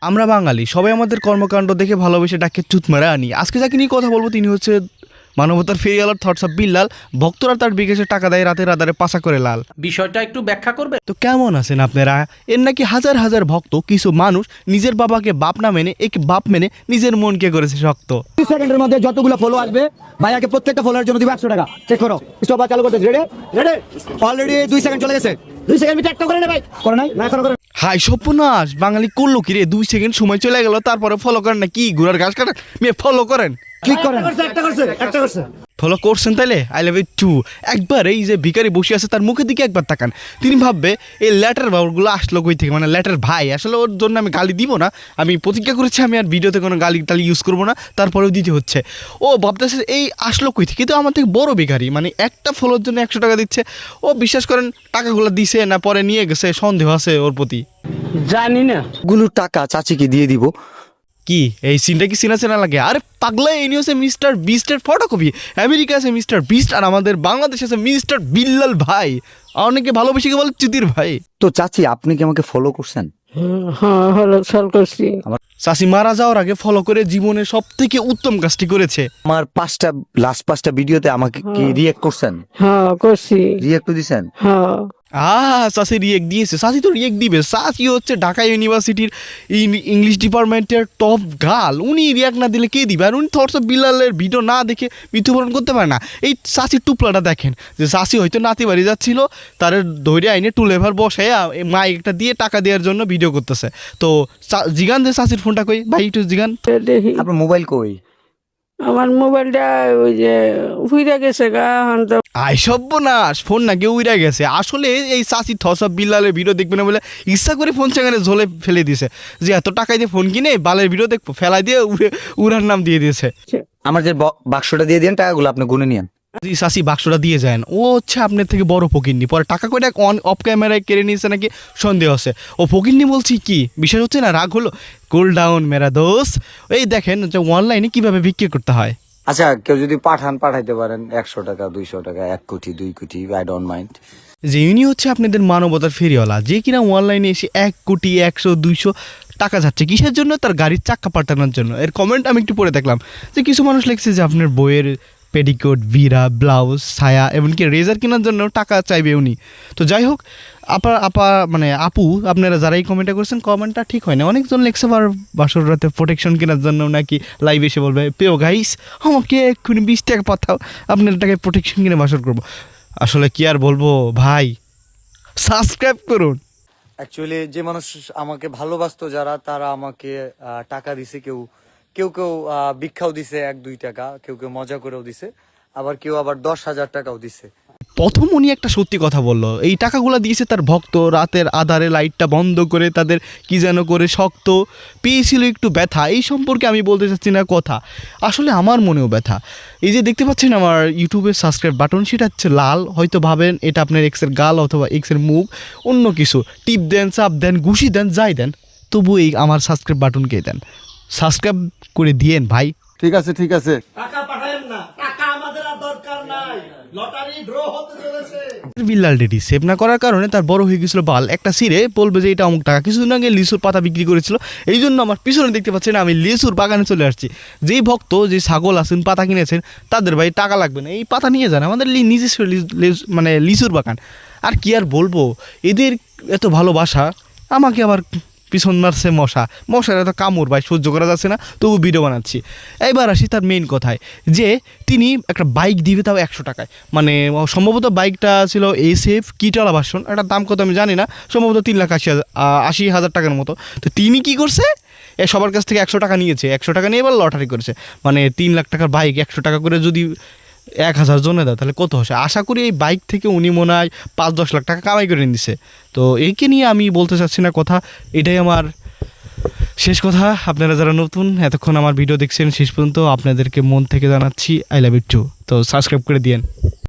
আমরা বাঙালি সবাই আমাদের কর্মকাণ্ড দেখে ভালোবেসে ডাকে চুত মারা আনি। আজকে যাকে নিয়ে কথা বলবো তিনি হচ্ছে মানবতার ফেরিওয়ালার থটস অফ বিল্লাল। ভক্তরা তার বিকাশে টাকা দেয়, রাতের আধারে পাশা করে লাল। বিষয়টা একটু ব্যাখ্যা করবে? তো কেমন আছেন আপনারা? এর নাকি হাজার হাজার ভক্ত। কিছু মানুষ নিজের বাবাকে বাপ না মেনে একে বাপ মেনে নিজের মনকে করেছে শক্ত। 2 সেকেন্ডের মধ্যে যতগুলো ফলো আসবে ভাইয়াকে প্রত্যেকটা ফলোয়ার জন্য দিব 100 টাকা। চেক করো, স্টপ চালু করতে রেডি রেডি। অলরেডি 2 সেকেন্ড চলে গেছে। 2 সেকেন্ড ভিতরে একটা করে নে ভাই। করে নাই না এখনো করে। হাই সর্বনাশ, বাঙালি করলো কি রে? 2 সেকেন্ড সময় চলে গেল, তারপরে ফলো করেন না? কি ঘোড়ার ঘাস কাটেন? মেয়ে ফলো করেন, ক্লিক করেন। একটা করছে। ফলো করছেন তাইলে আই লাভ ইউ টু। একবার এই যে ভিখারি বসে আছে তার মুখের দিকে একবার তাকান। তিনি ভাববে এই ল্যাটার বাবুগুলো আসলো কই থেকে, মানে ল্যাটার ভাই। আসলে ওর জন্য আমি গালি দিব না, আমি প্রতিজ্ঞা করেছি আমি আর ভিডিওতে কোনো গালি টালি ইউজ করবো না, তারপরেও দিতে হচ্ছে। ও ভাবতেছে এই আসলো কই থেকে, কিন্তু আমার থেকে বড় ভিখারি, মানে একটা ফলোর জন্য 100 টাকা দিচ্ছে। ও বিশ্বাস করেন টাকাগুলো দিছে না পরে নিয়ে গেছে, সন্দেহ আছে ওর প্রতি। জানি না। গুলো টাকা চাচিকে দিয়ে দিব। কি এই সিনটা কি চেনা চেনা লাগে? আরে পাগলা, এই হচ্ছে মিস্টার বিস্টের ফটোকপি। আমেরিকা আছে মিস্টার বিস্ট, আর আমাদের বাংলাদেশে আছে মিস্টার বিল্লাল ভাই। অনেকে ভালোবেসে বলে চুতির ভাই। তো চাচি আপনি কি আমাকে ফলো করছেন? হ্যাঁ হলো সাল করছি। চাষি মারা যাওয়ার আগে ফলো করে জীবনের সব থেকে উত্তম কাজটি করেছে। আমার লাস্ট পাঁচটা ভিডিওতে আমাকে কি রিয়েক্ট করছেন? হ্যাঁ করছি। রিয়েক্ট দিছেন? হ্যাঁ চাষি রিয়েক্ট দিয়েছে। চাষি তো রিয়েক্ট দিবে। চাষি হচ্ছে ঢাকা ইউনিভার্সিটির ইংলিশ ডিপার্টমেন্টের টপ গার্ল। উনি রিয়াক্ট না দিলে কে দিবে? আর উনি থটস অফ বিল্লালের ভিডিও না দেখে মৃত্যুবরণ করতে পারে না। এই চাষির টুপলাটা দেখেন, যে চাষি হয়তো নাতি বাড়ি যাচ্ছিল, তার ধৈর্য আইনে টুলেভার বসে মাইকটা দিয়ে টাকা দেওয়ার জন্য ভিডিও করতেছে। তো জিগান যে চাষির ফোনটা কই ভাই, একটু জিগান। দেখি আপনার মোবাইল কই? আমার মোবাইলটা ওই যে উইরা গেছে গা। এখন তো আই সর্বনাশ, ফোন নাকি উইরা গেছে। আসলে এই চাষি থস অফ বিল্লালের ভিডিও দেখবে না বলে ইচ্ছা করে ফোন সেখানে ঝোলে ফেলে দিয়েছে, যে এত টাকায় দিয়ে ফোন কিনে বালের ভিডিও দেখবো, ফেলাই দিয়ে উড়ার নাম দিয়ে দিয়েছে। আমার যে বাক্সটা দিয়ে দেন, টাকাগুলো আপনি গুনে নিয়েন। চাষি বাক্সটা দিয়ে যান, ও হচ্ছে আপনার থেকে বড় ফকিরনি। পরে টাকা করে অফ ক্যামেরায় কেড়ে নিয়েছে নাকি সন্দেহ আছে। ও ফকিরনি বলছি কি, বিষয় হচ্ছে না, রাগ হলো। কুল ডাউন মেরা দোস্ত। এই দেখেন যে অনলাইনে কিভাবে বিক্রি করতে হয়। আচ্ছা, কেউ যদি পাঠাইতে পারেন 100 টাকা 200 টাকা 1 কোটি 2 কোটি, আই ডোন্ট মাইন্ড। যে ইনি হচ্ছে আপনাদের মানবতার ফেরিওয়ালা, যে কিনা অনলাইনে এসে 1 কোটি 100 200 টাকা যাচ্ছে কিসের জন্য? তার গাড়ির চাক্কা পাল্টানোর জন্য। এর কমেন্ট আমি একটু পড়ে দেখলাম যে কিছু মানুষ লিখছে যে আপনার বইয়ের পেডিকোট, ভিরা, ব্লাউজ, ছায়া, এমনকি রেজার কেনার জন্য টাকা চাইবে উনি। তো যাই হোক, আপু আপনারা যারা এই কমেন্টটা করেছেন, কমেন্টটা ঠিক হয় না। অনেকজন লিখছে আবার বাসর রাতে প্রোটেকশন কেনার জন্য নাকি লাইভ এসে বলবে, প্রিয় গাইস আমাকে এক্ষুনি 20 টাকা পাঠাও, আপনার টাকায় প্রোটেকশন কিনে বাসর করবো। আসলে কি আর বলবো ভাই, সাবস্ক্রাইব করুন। অ্যাকচুয়ালি যে মানুষ আমাকে ভালোবাসতো, যারা, তারা আমাকে টাকা দিছে। কেউ ভিক্ষাও দিছে 1-2 টাকা, কেউ মজা করেও দিছে, আবার কেউ 10,000 টাকাও দিছে। প্রথম উনি একটা সত্যি কথা বললো, এই টাকাগুলো দিয়েছে তার ভক্ত। রাতের আধারে লাইটটা বন্ধ করে তাদের কি যেন করে শক্ত পেয়েছিল একটু ব্যথা। এই সম্পর্কে আমি বলতে চাচ্ছি না কথা, আসলে আমার মনেও ব্যথা। এই যে দেখতে পাচ্ছেন আমার ইউটিউবের সাবস্ক্রাইব বাটন, সেটা হচ্ছে লাল। হয়তো ভাবেন এটা আপনার এক্সের গাল অথবা এক্সের মুখ, অন্য কিছু। টিপ দেন, চাপ দেন, ঘুষি দেন, যাই দেন, তবু এই আমার সাবস্ক্রাইব বাটনকে দেন। সাবস্ক্রাইব করে দিয়েন ভাই। ঠিক আছে টাকা পাঠায়েন না, টাকা আমাদের আর দরকার নাই। লটারি ড্র হতে চলেছে। বিল্লাল ডেডি সেভ না করার কারণে তার বড় হয়ে গেছিল বাল। একটা সিরে বলবে যে এটা অমুক টাকা। কিছুদিন আগে লিচুর পাতা বিক্রি করেছিল, এই জন্য আমার পিছনে দেখতে পাচ্ছেন আমি লিচুর বাগানে চলে আসছি। যেই ভক্ত, যে ছাগল আছেন পাতা কিনেছেন, তাদের ভাই টাকা লাগবে না, এই পাতা নিয়ে যান, আমাদের নিজস্ব লিচুর বাগান। আর কি আর বলবো, এদের এত ভালোবাসা। আমাকে আবার পিছন মারছে মশার এত কামড় ভাই, সহ্য করা যাচ্ছে না, তবু ভিডিও বানাচ্ছি। এইবার আসি তার মেইন কথায়, যে তিনি একটা বাইক দিবে, তাও 100 টাকায়। মানে সম্ভবত বাইকটা ছিল SF কিটালা ভার্সন, এটার দাম কত আমি জানি না, সম্ভবত 3,80,000 টাকার মতো। তো তিনি কি করছে, সবার কাছ থেকে 100 টাকা নিয়েছে, 100 টাকা নিয়ে এবার লটারি করেছে। মানে 3 লাখ টাকার বাইক 100 টাকা করে যদি 1,000 জনে দেয় তাহলে কত হচ্ছে? আশা করি এই বাইক থেকে উনি মনে হয় 5-10 লাখ টাকা কামাই করে নিচ্ছে। তো একে নিয়ে আমি বলতে চাচ্ছি না কথা, এটাই আমার শেষ কথা। আপনারা যারা নতুন এতক্ষণ আমার ভিডিও দেখছেন শেষ পর্যন্ত, আপনাদেরকে মন থেকে জানাচ্ছি আই লাভ ইউ টু। তো সাবস্ক্রাইব করে দিয়েন।